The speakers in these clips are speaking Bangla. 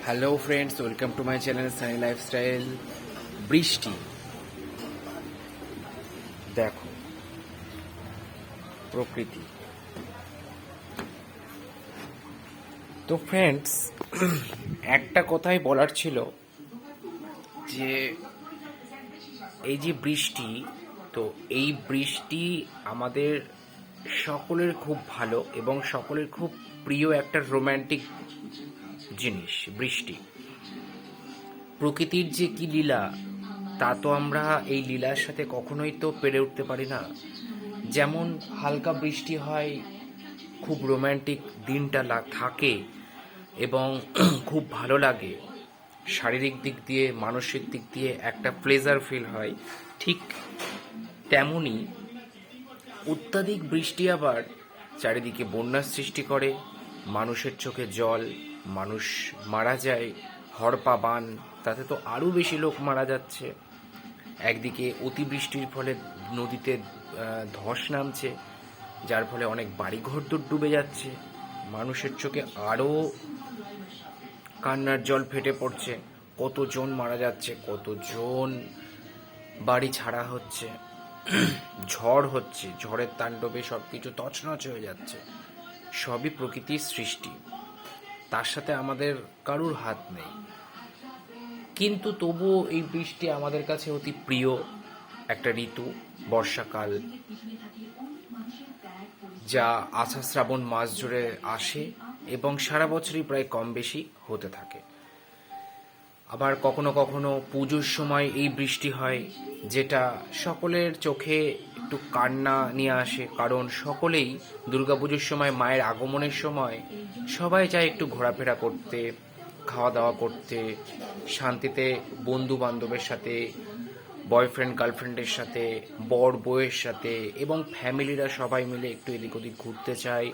Hello friends, welcome to my channel Sunny lifestyle. বৃষ্টি দেখো, প্রকৃতি। তো ফ্রেন্ডস, একটা কথাই বলার ছিল যে এই যে বৃষ্টি, তো এই বৃষ্টি আমাদের সকলের খুব ভালো এবং সকলের খুব প্রিয় একটা রোম্যান্টিক জিনিস। বৃষ্টি, প্রকৃতির যে কি লীলা, তা তো আমরা এই লীলার সাথে কখনোই তো পেরে উঠতে পারি না। যেমন হালকা বৃষ্টি হয়, খুব রোম্যান্টিক দিনটা থাকে এবং খুব ভালো লাগে, শারীরিক দিক দিয়ে মানসিক দিক দিয়ে একটা প্লেজার ফিল হয়। ঠিক তেমনি অত্যাধিক বৃষ্টি আবার চারিদিকে বন্যার সৃষ্টি করে, মানুষের চোখে জল, মানুষ মারা যায়, হড়পা বান, তাতে তো আরও বেশি লোক মারা যাচ্ছে। একদিকে অতিবৃষ্টির ফলে নদীতে ধস নামছে, যার ফলে অনেক বাড়িঘর ডুবে যাচ্ছে, মানুষের চোখে আরও কান্নার জল ফেটে পড়ছে, কতজন মারা যাচ্ছে, কতজন বাড়ি ছাড়া হচ্ছে, ঝড় হচ্ছে, ঝড়ের তাণ্ডবে সব কিছু তছনছ হয়ে যাচ্ছে। সবই প্রকৃতির সৃষ্টি, তার সাথে আমাদের কারুর হাত নেই। কিন্তু তবুও এই বৃষ্টি আমাদের কাছে অতি প্রিয় একটা ঋতু, বর্ষাকাল, যা আষাঢ় শ্রাবণ মাস জুড়ে আসে এবং সারা বছরই প্রায় কম বেশি হতে থাকে। আবার কখনো কখনো পুজোর সময় এই বৃষ্টি হয়, যেটা সকলের চোখে একটু কান্না নিয়ে আসে, কারণ সকলেই দুর্গাপুজোর সময়, মায়ের আগমনের সময় সবাই চায় একটু ঘোরাফেরা করতে, খাওয়া দাওয়া করতে, শান্তিতে বন্ধু বান্ধবের সাথে, বয়ফ্রেন্ড গার্লফ্রেন্ডের সাথে, বর বউয়ের সাথে এবং ফ্যামিলিরা সবাই মিলে একটু এদিক ওদিক ঘুরতে চায়,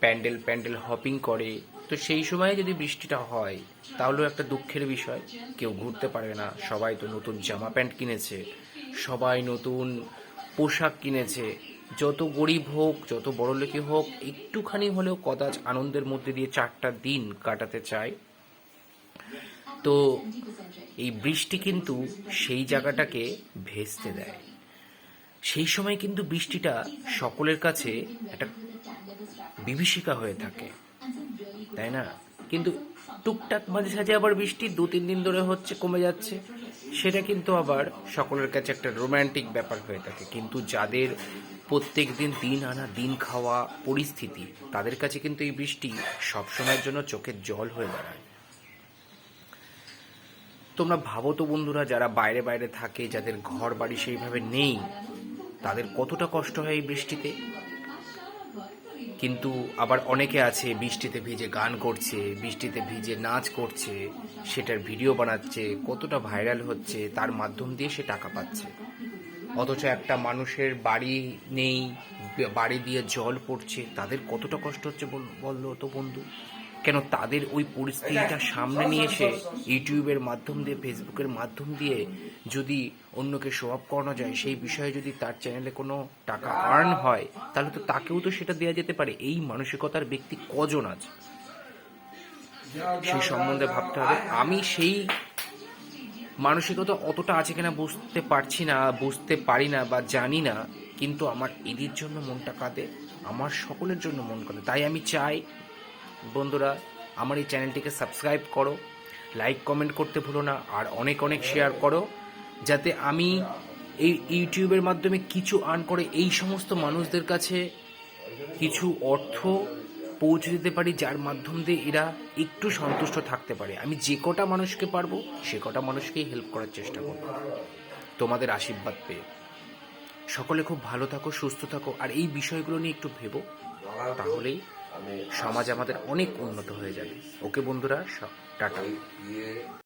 প্যান্ডেল প্যান্ডেল হপিং করে। তো সেই সময় যদি বৃষ্টিটা হয় তাহলেও একটা দুঃখের বিষয়, কেউ ঘুরতে পারবে না। সবাই তো নতুন জামা প্যান্ট কিনেছে, সবাই নতুন পোশাক কিনেছে। যত গরিব হোক, যত বড়লোকই হোক, একটুখানি হলেও কদাচ আনন্দের মধ্যে দিয়ে 4টা দিন কাটাতে চায়। তো এই বৃষ্টি কিন্তু সেই জায়গাটাকে ভেস্তে দেয়। সেই সময় কিন্তু বৃষ্টিটা সকলের কাছে একটা বিভীষিকা হয়ে থাকে, তাই না? কিন্তু টুকটাক মাঝে সাঝে আবার বৃষ্টি 2-3 দিন ধরে হচ্ছে, কমে যাচ্ছে, সেটা কিন্তু আবার সকলের কাছে একটা রোম্যান্টিক ব্যাপার হয়ে থাকে। কিন্তু যাদের প্রত্যেক দিন দিন আনা দিন খাওয়া পরিস্থিতি, তাদের কাছে কিন্তু এই বৃষ্টি সবসময়ের জন্য চোখের জল হয়ে দাঁড়ায়। তোমরা ভাবো তো বন্ধুরা, যারা বাইরে বাইরে থাকে, যাদের ঘর বাড়ি সেইভাবে নেই, তাদের কতটা কষ্ট হয় এই বৃষ্টিতে। কিন্তু আবার অনেকে আছে বৃষ্টিতে ভিজে গান করছে, বৃষ্টিতে ভিজে নাচ করছে, সেটার ভিডিও বানাচ্ছে, কতটা ভাইরাল হচ্ছে, তার মাধ্যম দিয়ে সে টাকা পাচ্ছে। অথচ একটা মানুষের বাড়ি নেই, বাড়ি দিয়ে জল পড়ছে, তাদের কতটা কষ্ট হচ্ছে বললো তো বন্ধু। কেন তাদের ওই পরিস্থিতিটা সামনে নিয়ে এসে ইউটিউবের মাধ্যম দিয়ে, ফেসবুকের মাধ্যম দিয়ে যদি অন্যকে শো আপ করানো যায়, সেই বিষয়ে যদি তার চ্যানেলে কোনো টাকা আর্ন হয়, তাহলে তো তাকেও তো সেটা দেওয়া যেতে পারে। এই মানসিকতার ব্যক্তি কজন আছে, সেই সম্বন্ধে ভাবতে হবে। আমি সেই মানসিকতা অতটা আছে কিনা বুঝতে পারছি না, বুঝতে পারি না বা জানি না, কিন্তু আমার এদের জন্য মনটা কাঁদে, আমার সকলের জন্য মন কাঁদে। তাই আমি চাই বন্ধুরা, আমার এই চ্যানেলটিকে সাবস্ক্রাইব করো, লাইক কমেন্ট করতে ভুলো না, আর অনেক অনেক শেয়ার করো, যাতে আমি এই ইউটিউবের মাধ্যমে কিছু আর্ন করে এই সমস্ত মানুষদের কাছে কিছু অর্থ পৌঁছে দিতে পারি, যার মাধ্যম দিয়ে এরা একটু সন্তুষ্ট থাকতে পারে। আমি যে কটা মানুষকে পারবো সে কটা মানুষকেই হেল্প করার চেষ্টা করব, তোমাদের আশীর্বাদ পেয়ে। সকলে খুব ভালো থাকো, সুস্থ থাকো, আর এই বিষয়গুলো নিয়ে একটু ভেবো, তাহলেই সমাজ আমাদের অনেক উন্নত হয়ে যাবে। ওকে বন্ধুরা, টাটা।